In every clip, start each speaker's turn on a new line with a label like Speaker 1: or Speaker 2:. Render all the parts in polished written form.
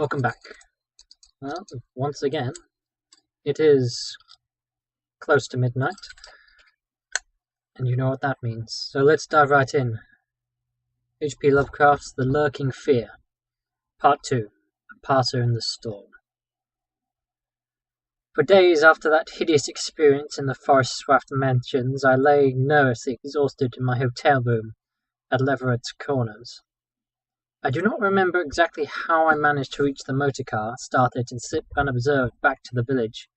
Speaker 1: Welcome back. Well, once again, it is close to midnight, and you know what that means. So let's dive right in. H.P. Lovecraft's The Lurking Fear, Part 2, A Passer in the Storm. For days after that hideous experience in the forest-swamped mansions, I lay nervously exhausted in my hotel room at Leverett's Corners. I do not remember exactly how I managed to reach the motor car, start it, and slip unobserved back to the village,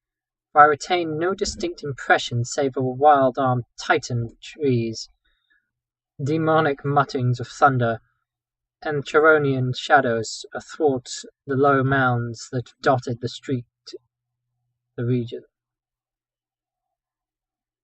Speaker 1: for I retained no distinct impression save of a wild-armed titan trees, demonic mutterings of thunder, and Charonian shadows athwart the low mounds that dotted the region.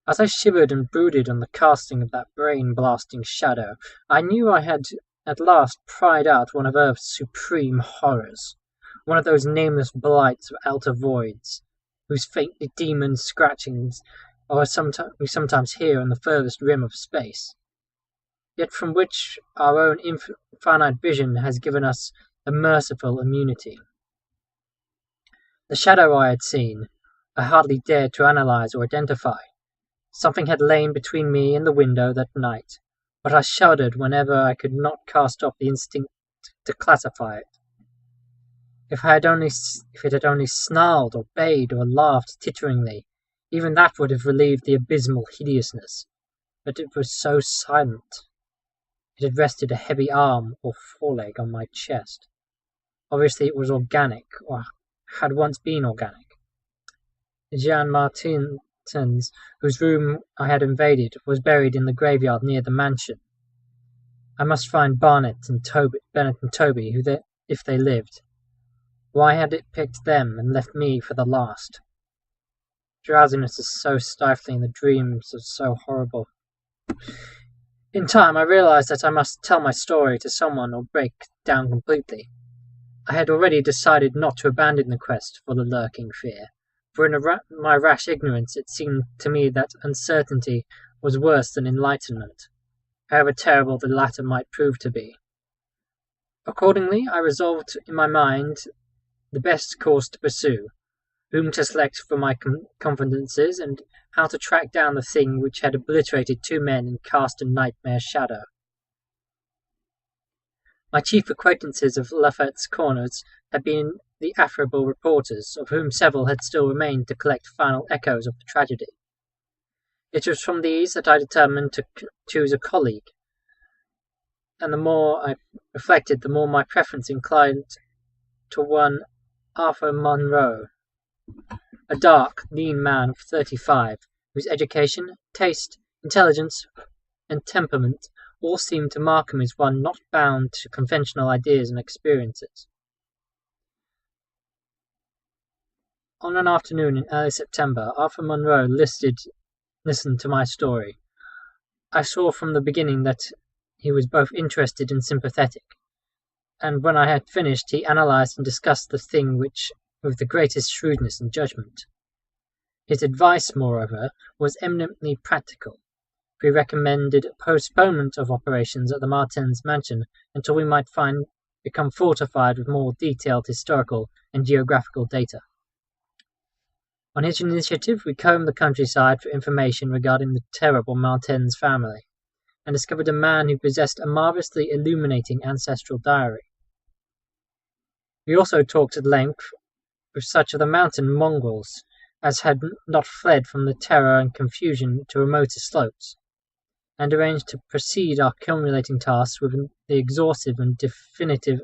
Speaker 1: As I shivered and brooded on the casting of that brain-blasting shadow, I knew I had at last pried out one of Earth's supreme horrors, one of those nameless blights of outer voids, whose faintly demon scratchings we sometimes hear on the furthest rim of space, yet from which our own finite vision has given us a merciful immunity. The shadow I had seen, I hardly dared to analyze or identify. Something had lain between me and the window that night, but I shuddered whenever I could not cast off the instinct to classify it. If it had only snarled or bayed or laughed titteringly, even that would have relieved the abysmal hideousness. But it was so silent. It had rested a heavy arm or foreleg on my chest. Obviously it was organic, or had once been organic. Jean Martin's, whose room I had invaded, was buried in the graveyard near the mansion. I must find Bennett and Toby, if they lived. Why had it picked them and left me for the last? Drowsiness is so stifling, the dreams are so horrible. In time, I realized that I must tell my story to someone or break down completely. I had already decided not to abandon the quest for the lurking fear, for in my rash ignorance it seemed to me that uncertainty was worse than enlightenment, however terrible the latter might prove to be. Accordingly, I resolved in my mind the best course to pursue, whom to select for my confidences, and how to track down the thing which had obliterated two men and cast a nightmare shadow. My chief acquaintances of Leverett's Corners had been the affable reporters, of whom several had still remained to collect final echoes of the tragedy. It was from these that I determined to choose a colleague, and the more I reflected, the more my preference inclined to one Arthur Munro, a dark, lean man of 35, whose education, taste, intelligence, and temperament all seemed to mark him as one not bound to conventional ideas and experiences. On an afternoon in early September, Arthur Munro listened to my story. I saw from the beginning that he was both interested and sympathetic, and when I had finished, he analyzed and discussed the thing with the greatest shrewdness and judgment. His advice, moreover, was eminently practical. He recommended postponement of operations at the Martins' mansion until we might become fortified with more detailed historical and geographical data. On his initiative, we combed the countryside for information regarding the terrible Martins family, and discovered a man who possessed a marvelously illuminating ancestral diary. We also talked at length with such of the mountain mongrels as had not fled from the terror and confusion to remoter slopes, and arranged to proceed our accumulating tasks with the exhaustive and definitive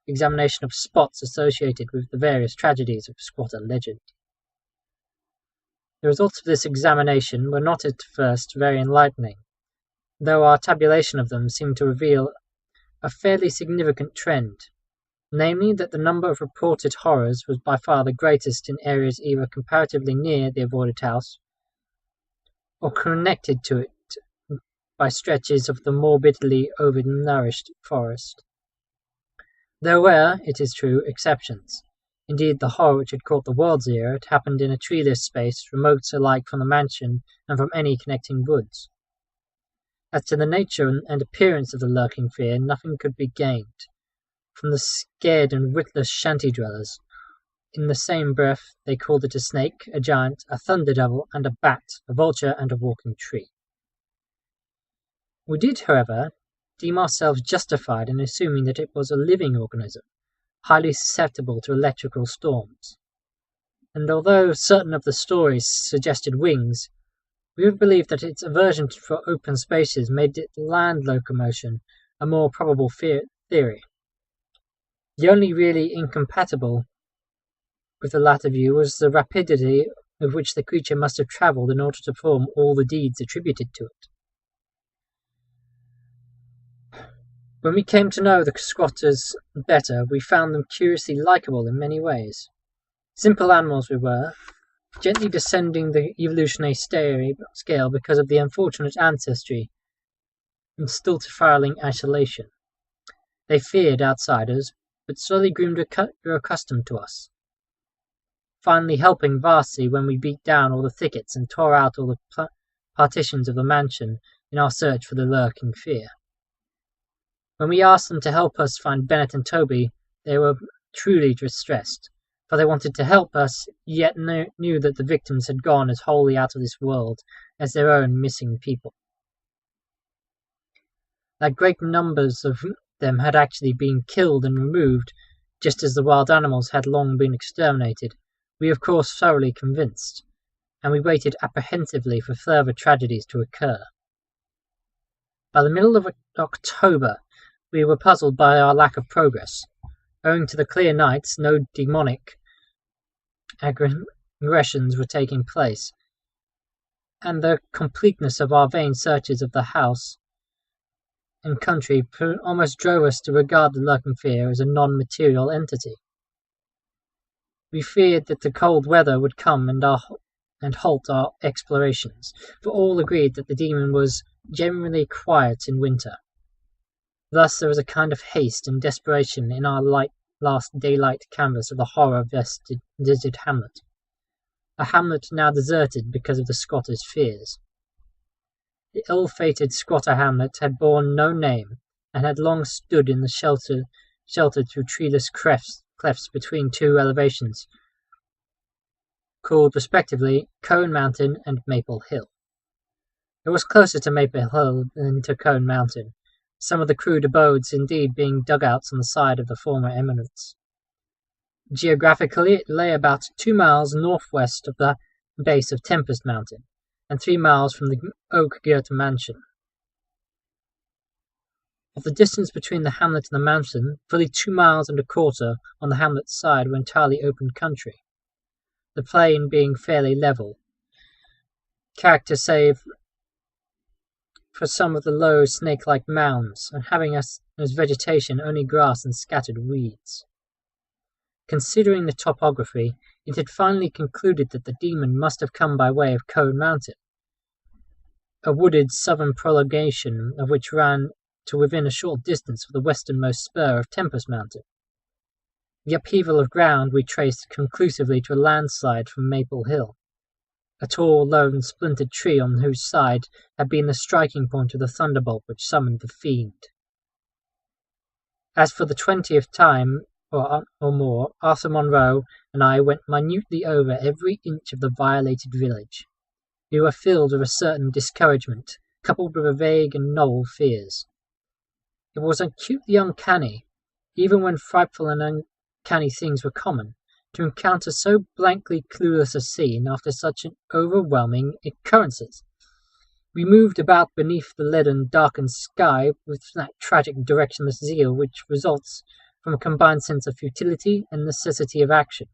Speaker 1: examination of spots associated with the various tragedies of squatter legend. The results of this examination were not at first very enlightening, though our tabulation of them seemed to reveal a fairly significant trend, namely that the number of reported horrors was by far the greatest in areas either comparatively near the avoided house or connected to it by stretches of the morbidly overnourished forest. There were, it is true, exceptions. Indeed, the horror which had caught the world's ear had happened in a treeless space, remote alike from the mansion and from any connecting woods. As to the nature and appearance of the lurking fear, nothing could be gained, from the scared and witless shanty dwellers. In the same breath they called it a snake, a giant, a thunder devil, and a bat, a vulture, and a walking tree. We did, however, deem ourselves justified in assuming that it was a living organism, highly susceptible to electrical storms. And although certain of the stories suggested wings, we have believed that its aversion for open spaces made it land locomotion a more probable theory. The only really incompatible with the latter view was the rapidity with which the creature must have travelled in order to perform all the deeds attributed to it. When we came to know the squatters better, we found them curiously likeable in many ways. Simple animals we were, gently descending the evolutionary scale because of the unfortunate ancestry in stultifying isolation. They feared outsiders, but slowly grew accustomed to us, finally helping vastly when we beat down all the thickets and tore out all the partitions of the mansion in our search for the lurking fear. When we asked them to help us find Bennett and Toby, they were truly distressed, for they wanted to help us, yet knew that the victims had gone as wholly out of this world as their own missing people. That great numbers of them had actually been killed and removed, just as the wild animals had long been exterminated, we of course thoroughly convinced, and we waited apprehensively for further tragedies to occur. By the middle of October, we were puzzled by our lack of progress. Owing to the clear nights, no demonic aggressions were taking place, and the completeness of our vain searches of the house and country almost drove us to regard the lurking fear as a non-material entity. We feared that the cold weather would come and halt our explorations, for all agreed that the demon was generally quiet in winter. Thus there was a kind of haste and desperation in our last daylight canvas of the horror-visited hamlet, a hamlet now deserted because of the squatters' fears. The ill-fated squatter hamlet had borne no name, and had long stood in the sheltered through treeless clefts between two elevations, called respectively Cone Mountain and Maple Hill. It was closer to Maple Hill than to Cone Mountain, some of the crude abodes indeed being dugouts on the side of the former eminence. Geographically, it lay about 2 miles northwest of the base of Tempest Mountain, and 3 miles from the oak-girt mansion. Of the distance between the hamlet and the mansion, fully 2 miles and a quarter on the hamlet's side were entirely open country, the plain being fairly level, character save for some of the low snake-like mounds, and having as vegetation only grass and scattered weeds. Considering the topography, it had finally concluded that the demon must have come by way of Cone Mountain, a wooded southern prolongation of which ran to within a short distance of the westernmost spur of Tempest Mountain. The upheaval of ground we traced conclusively to a landslide from Maple Hill, a tall, lone, splintered tree on whose side had been the striking point of the thunderbolt which summoned the fiend. As for the 20th time or more, Arthur Monroe and I went minutely over every inch of the violated village. We were filled with a certain discouragement, coupled with a vague and novel fears. It was acutely uncanny, even when frightful and uncanny things were common, to encounter so blankly clueless a scene after such an overwhelming occurrences. We moved about beneath the leaden, darkened sky with that tragic directionless zeal which results from a combined sense of futility and necessity of action.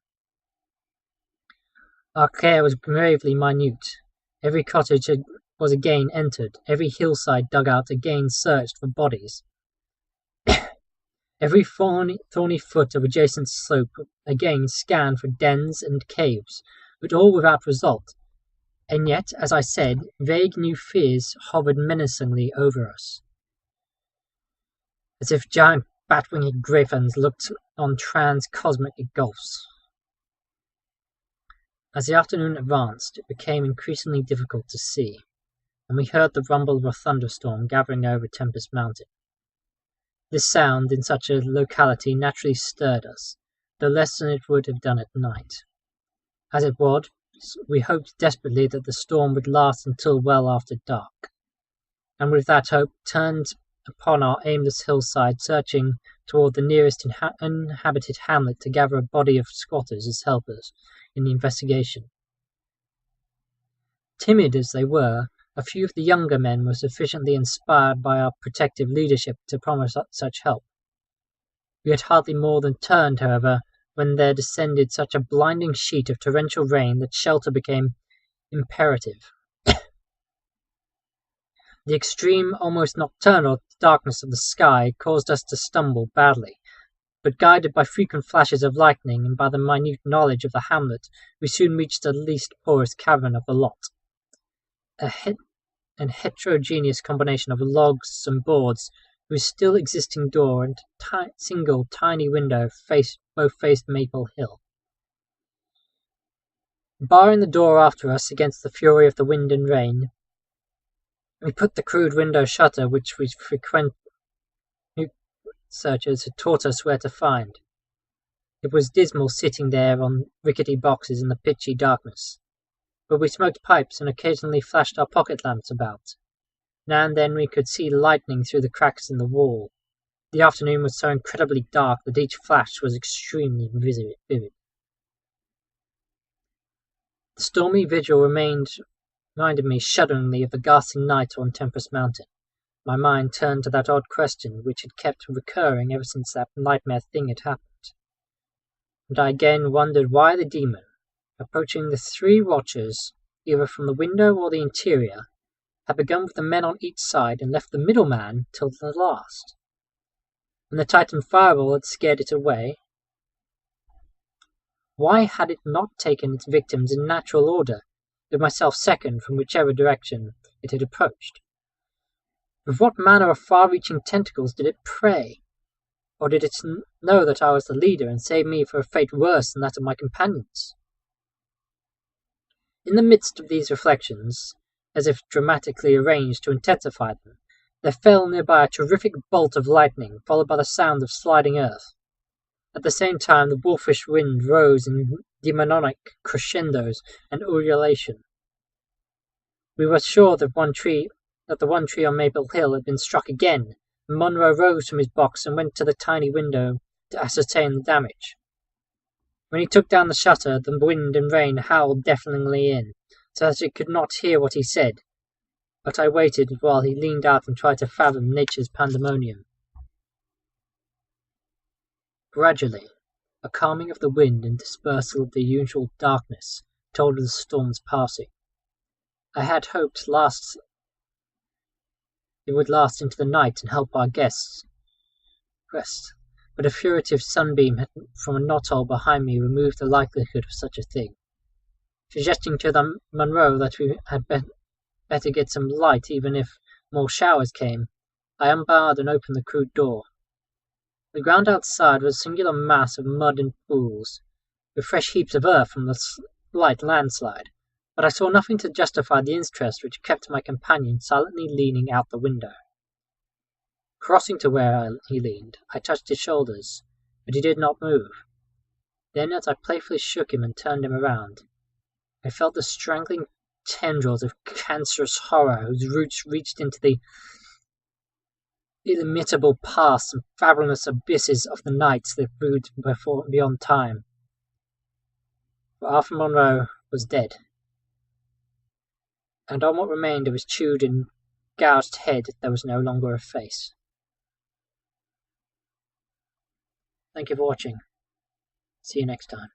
Speaker 1: Our care was gravely minute. Every cottage was again entered, every hillside dug out again searched for bodies. Every thorny foot of adjacent slope again scanned for dens and caves, but all without result. And yet, as I said, vague new fears hovered menacingly over us, as if giant bat-winged griffins looked on trans-cosmic gulfs. As the afternoon advanced, it became increasingly difficult to see, and we heard the rumble of a thunderstorm gathering over Tempest Mountain. This sound in such a locality naturally stirred us, though less than it would have done at night. As it was, we hoped desperately that the storm would last until well after dark, and with that hope turned upon our aimless hillside, searching toward the nearest uninhabited hamlet to gather a body of squatters as helpers in the investigation. Timid as they were, a few of the younger men were sufficiently inspired by our protective leadership to promise such help. We had hardly more than turned, however, when there descended such a blinding sheet of torrential rain that shelter became imperative. The extreme, almost nocturnal darkness of the sky caused us to stumble badly, but guided by frequent flashes of lightning and by the minute knowledge of the hamlet, we soon reached the least porous cavern of the lot. An heterogeneous combination of logs and boards, whose still existing door and single tiny window both faced Maple Hill. Barring the door after us against the fury of the wind and rain, we put the crude window shutter which we frequent searchers had taught us where to find. It was dismal sitting there on rickety boxes in the pitchy darkness, but we smoked pipes and occasionally flashed our pocket lamps about. Now and then we could see lightning through the cracks in the wall. The afternoon was so incredibly dark that each flash was extremely vivid. The stormy vigil reminded me shudderingly of the ghastly night on Tempest Mountain. My mind turned to that odd question which had kept recurring ever since that nightmare thing had happened. And I again wondered why the demon, approaching the three watchers, either from the window or the interior, had begun with the men on each side and left the middle man till the last. When the Titan fireball had scared it away, why had it not taken its victims in natural order, with myself second from whichever direction it had approached? With what manner of far-reaching tentacles did it prey? Or did it know that I was the leader and save me for a fate worse than that of my companions? In the midst of these reflections, as if dramatically arranged to intensify them, there fell nearby a terrific bolt of lightning, followed by the sound of sliding earth. At the same time, the wolfish wind rose in demonic crescendos and ululation. We were sure that the one tree on Maple Hill had been struck again, and Monroe rose from his box and went to the tiny window to ascertain the damage. When he took down the shutter, the wind and rain howled deafeningly in, so that it could not hear what he said, but I waited while he leaned out and tried to fathom nature's pandemonium. Gradually, a calming of the wind and dispersal of the usual darkness told of the storm's passing. I had hoped it would last into the night and help our guests rest, but a furtive sunbeam from a knothole behind me removed the likelihood of such a thing. Suggesting to the Monroe that we had better get some light even if more showers came, I unbarred and opened the crude door. The ground outside was a singular mass of mud and pools, with fresh heaps of earth from the slight landslide, but I saw nothing to justify the interest which kept my companion silently leaning out the window. Crossing to where he leaned, I touched his shoulders, but he did not move. Then, as I playfully shook him and turned him around, I felt the strangling tendrils of cancerous horror whose roots reached into the illimitable past and fathomless abysses of the nights that brood beyond time. For Arthur Monroe was dead, and on what remained of his chewed and gouged head there was no longer a face. Thank you for watching. See you next time.